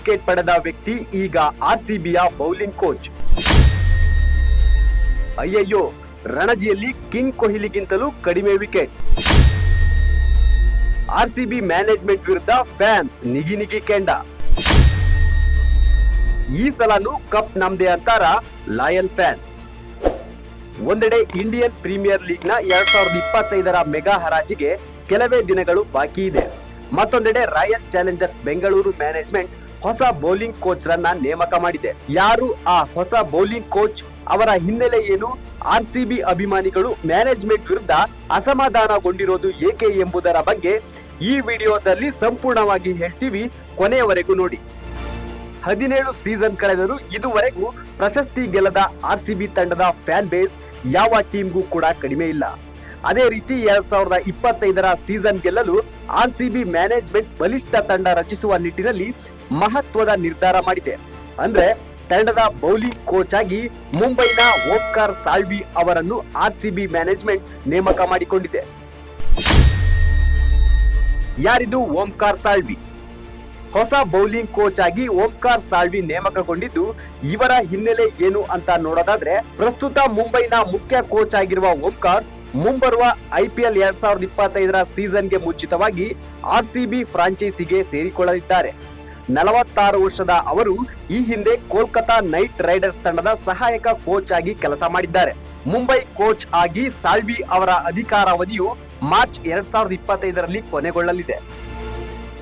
Wicket ಪಡೆದ ವ್ಯಕ್ತಿ ಈಗ ಆರ್ಸಿಬಿಯ ಬೌಲಿಂಗ್ ಕೋಚ್. ಅಯ್ಯಯ್ಯೋ, ರಣಜಿಯಲ್ಲಿ ಕಿಂಗ್ ಕೊಹ್ಲಿಗಿಂತಲೂ ಕಡಿಮೆ ವಿಕೆಟ್. ಆರ್ಸಿಬಿ ಮ್ಯಾನೇಜ್ಮೆಂಟ್ ವಿರುದ್ಧ ಫ್ಯಾನ್ಸ್ ನಿಗಿ ಕೆಂಡ. ಈ ಸಲನೂ ಕಪ್ ನಮ್ದೇ ಅಂತಾರ ಲಾಯನ್ ಫ್ಯಾನ್ಸ್. ಒಂದೆಡೆ ಇಂಡಿಯನ್ ಪ್ರೀಮಿಯರ್ ಲೀಗ್ ನ 2025ರ ಮೆಗಾ ಹರಾಜಿಗೆ ಕೆಲವೇ ದಿನಗಳು ಬಾಕಿ ಇದೆ. ಮತ್ತೊಂದೆಡೆ ರಾಯಲ್ ಚಾಲೆಂಜರ್ಸ್ ಬೆಂಗಳೂರು ಮ್ಯಾನೇಜ್ಮೆಂಟ್ ಹೊಸ ಬೌಲಿಂಗ್ ಕೋಚ್ ರನ್ನ ನೇಮಕ ಮಾಡಿದೆ. ಯಾರು ಆ ಹೊಸ ಬೌಲಿಂಗ್ ಕೋಚ್, ಅವರ ಹಿನ್ನೆಲೆ ಏನು, ಆರ್ಸಿಬಿ ಅಭಿಮಾನಿಗಳು ಮ್ಯಾನೇಜ್ಮೆಂಟ್ ವಿರುದ್ಧ ಅಸಮಾಧಾನಗೊಂಡಿರೋದು ಏಕೆ ಎಂಬುದರ ಬಗ್ಗೆ ಈ ವಿಡಿಯೋದಲ್ಲಿ ಸಂಪೂರ್ಣವಾಗಿ ಹೇಳ್ತೀವಿ. ಕೊನೆಯವರೆಗೂ ನೋಡಿ. 17 ಸೀಸನ್ ಕಳೆದರೂ ಇದುವರೆಗೂ ಪ್ರಶಸ್ತಿ ಗೆಲ್ಲದ ಆರ್ಸಿಬಿ ತಂಡದ ಫ್ಯಾನ್ ಬೇಸ್ ಯಾವ ಟೀಮ್ಗೂ ಕೂಡ ಕಡಿಮೆ ಇಲ್ಲ. ಅದೇ ರೀತಿ 2025ರ ಸೀಸನ್ ಗೆಲ್ಲಲು ಆರ್ಸಿಬಿ ಮ್ಯಾನೇಜ್ಮೆಂಟ್ ಬಲಿಷ್ಠ ತಂಡ ರಚಿಸುವ ನಿಟ್ಟಿನಲ್ಲಿ ಮಹತ್ವದ ನಿರ್ಧಾರ ಮಾಡಿದೆ. ಅಂದ್ರೆ ತಂಡದ ಬೌಲಿಂಗ್ ಕೋಚ್ ಆಗಿ ಮುಂಬೈನ ಓಂಕಾರ್ ಸಾಲ್ವಿ ಅವರನ್ನು ಆರ್ಸಿಬಿ ಮ್ಯಾನೇಜ್ಮೆಂಟ್ ನೇಮಕ ಮಾಡಿಕೊಂಡಿದೆ. ಯಾರಿದು ಓಂಕಾರ್ ಸಾಲ್ವಿ? ಹೊಸ ಬೌಲಿಂಗ್ ಕೋಚ್ ಆಗಿ ಓಂಕಾರ್ ಸಾಲ್ವಿ ನೇಮಕಗೊಂಡಿದ್ದು, ಇವರ ಹಿನ್ನೆಲೆ ಏನು ಅಂತ ನೋಡೋದಾದ್ರೆ, ಪ್ರಸ್ತುತ ಮುಂಬೈನ ಮುಖ್ಯ ಕೋಚ್ ಆಗಿರುವ ಓಂಕಾರ್ ಮುಂಬರುವ IPL 2025ರ ಸೀಸನ್ಗೆ ಮುಂಚಿತವಾಗಿ ಆರ್ಸಿಬಿ ಫ್ರಾಂಚೈಸಿಗೆ ಸೇರಿಕೊಳ್ಳಲಿದ್ದಾರೆ. 46 ವರ್ಷದ ಅವರು ಈ ಹಿಂದೆ ಕೋಲ್ಕತಾ ನೈಟ್ ರೈಡರ್ಸ್ ತಂಡದ ಸಹಾಯಕ ಕೋಚ್ ಆಗಿ ಕೆಲಸ ಮಾಡಿದ್ದಾರೆ. ಮುಂಬೈ ಕೋಚ್ ಆಗಿ ಸಾಲ್ವಿ ಅವರ ಅಧಿಕಾರಾವಧಿಯು ಮಾರ್ಚ್ 2025ರಲ್ಲಿ ಕೊನೆಗೊಳ್ಳಲಿದೆ.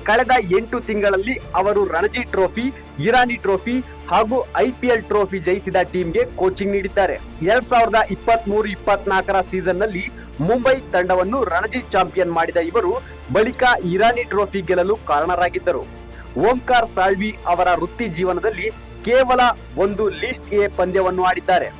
ಕಳೆದ 8 ತಿಂಗಳಲ್ಲಿ ಅವರು ರಣಜಿ ಟ್ರೋಫಿ, ಇರಾನಿ ಟ್ರೋಫಿ ಹಾಗೂ IPL ಟ್ರೋಫಿ ಜಯಿಸಿದ ಟೀಮ್ಗೆ ಕೋಚಿಂಗ್ ನೀಡಿದ್ದಾರೆ. 2023-24ರ ಸೀಸನ್ ನಲ್ಲಿ ಮುಂಬೈ ತಂಡವನ್ನು ರಣಜಿ ಚಾಂಪಿಯನ್ ಮಾಡಿದ ಇವರು ಬಳಿಕ ಇರಾನಿ ಟ್ರೋಫಿ ಗೆಲ್ಲಲು ಕಾರಣರಾಗಿದ್ದರು. ಓಂಕಾರ್ ಸಾಲ್ವಿ ಅವರ ವೃತ್ತಿ ಜೀವನದಲ್ಲಿ ಕೇವಲ ಒಂದು ಲೀಸ್ಟ್ ಎ ಪಂದ್ಯವನ್ನು ಆಡಿದ್ದಾರೆ.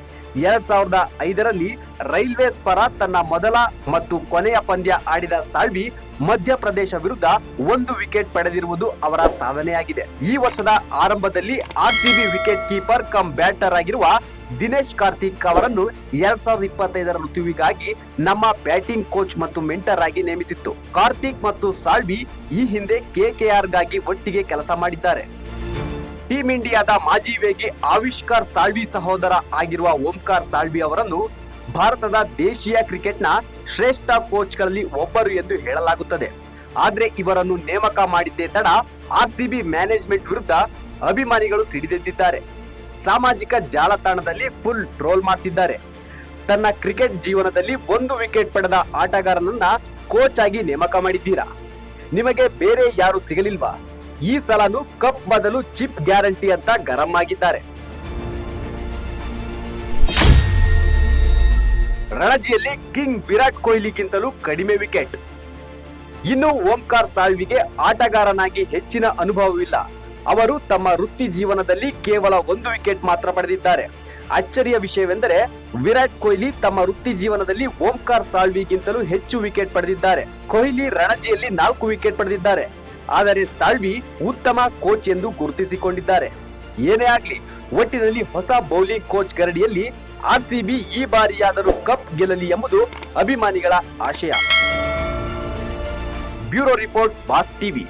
2005ರಲ್ಲಿ ರೈಲ್ವೇಸ್ ಪರ ತನ್ನ ಮೊದಲ ಮತ್ತು ಕೊನೆಯ ಪಂದ್ಯ ಆಡಿದ ಸಾಲ್ವಿ ಮಧ್ಯಪ್ರದೇಶ ವಿರುದ್ಧ 1 ವಿಕೆಟ್ ಪಡೆದಿರುವುದು ಅವರ ಸಾಧನೆಯಾಗಿದೆ. ಈ ವರ್ಷದ ಆರಂಭದಲ್ಲಿ RCB wicket keeper come batter ಆಗಿರುವ ದಿನೇಶ್ ಕಾರ್ತಿಕ್ ಅವರನ್ನು 2025ರ ಋತುವಿಗಾಗಿ ನಮ್ಮ ಬ್ಯಾಟಿಂಗ್ ಕೋಚ್ ಮತ್ತು ಮೆಂಟರ್ ಆಗಿ ನೇಮಿಸಿತ್ತು. ಕಾರ್ತಿಕ್ ಮತ್ತು ಸಾಲ್ವಿ ಈ ಹಿಂದೆ KKR ಗಾಗಿ ಒಟ್ಟಿಗೆ ಕೆಲಸ ಮಾಡಿದ್ದಾರೆ. ಟೀಂ ಇಂಡಿಯಾದ ಮಾಜಿ ವೇಗಿ ಆವಿಷ್ಕಾರ್ ಸಾಲ್ವಿ ಸಹೋದರ ಆಗಿರುವ ಓಂಕಾರ್ ಸಾಲ್ವಿ ಅವರನ್ನು ಭಾರತದ ದೇಶೀಯ ಕ್ರಿಕೆಟ್ನ ಶ್ರೇಷ್ಠ ಕೋಚ್ಗಳಲ್ಲಿ ಒಬ್ಬರು ಎಂದು ಹೇಳಲಾಗುತ್ತದೆ. ಆದ್ರೆ ಇವರನ್ನು ನೇಮಕ ಮಾಡಿದ್ದೇ ತಡ ಆರ್ಸಿಬಿ ಮ್ಯಾನೇಜ್ಮೆಂಟ್ ವಿರುದ್ಧ ಅಭಿಮಾನಿಗಳು ಸಿಡಿದೆದ್ದಿದ್ದಾರೆ. ಸಾಮಾಜಿಕ ಜಾಲತಾಣದಲ್ಲಿ ಫುಲ್ ಟ್ರೋಲ್ ಮಾಡ್ತಿದ್ದಾರೆ. ತನ್ನ ಕ್ರಿಕೆಟ್ ಜೀವನದಲ್ಲಿ 1 ವಿಕೆಟ್ ಪಡೆದ ಆಟಗಾರನನ್ನ ಕೋಚ್ ಆಗಿ ನೇಮಕ ಮಾಡಿದ್ದೀರಾ? ನಿಮಗೆ ಬೇರೆ ಯಾರು ಸಿಗಲಿಲ್ವಾ? ಈ ಸಲನು ಕಪ್ ಬದಲು ಚಿಪ್ ಗ್ಯಾರಂಟಿ ಅಂತ ಗರಂ ಆಗಿದ್ದಾರೆ. ರಣಜಿಯಲ್ಲಿ ಕಿಂಗ್ ವಿರಾಟ್ ಕೊಹ್ಲಿಗಿಂತಲೂ ಕಡಿಮೆ ವಿಕೆಟ್. ಇನ್ನು ಓಂಕಾರ್ ಸಾಲ್ವಿಗೆ ಆಟಗಾರನಾಗಿ ಹೆಚ್ಚಿನ ಅನುಭವವಿಲ್ಲ. ಅವರು ತಮ್ಮ ವೃತ್ತಿ ಜೀವನದಲ್ಲಿ ಕೇವಲ 1 ವಿಕೆಟ್ ಮಾತ್ರ ಪಡೆದಿದ್ದಾರೆ. ಅಚ್ಚರಿಯ ವಿಷಯವೆಂದರೆ ವಿರಾಟ್ ಕೊಹ್ಲಿ ತಮ್ಮ ವೃತ್ತಿ ಜೀವನದಲ್ಲಿ ಓಂಕಾರ್ ಸಾಲ್ವಿಗಿಂತಲೂ ಹೆಚ್ಚು ವಿಕೆಟ್ ಪಡೆದಿದ್ದಾರೆ. ಕೊಹ್ಲಿ ರಣಜಿಯಲ್ಲಿ 4 ವಿಕೆಟ್ ಪಡೆದಿದ್ದಾರೆ. ಆದರೆ ಸಾಲ್ವಿ ಉತ್ತಮ ಕೋಚ್ ಎಂದು ಗುರುತಿಸಿಕೊಂಡಿದ್ದಾರೆ. ಏನೇ ಆಗ್ಲಿ, ಒಟ್ಟಿನಲ್ಲಿ ಹೊಸ ಬೌಲಿಂಗ್ ಕೋಚ್ ಗರಡಿಯಲ್ಲಿ ಆರ್ಸಿಬಿ ಈ ಬಾರಿಯಾದರೂ ಕಪ್ ಗೆಲ್ಲಲಿ ಎಂಬುದು ಅಭಿಮಾನಿಗಳ ಆಶಯ. Bureau report, boss TV.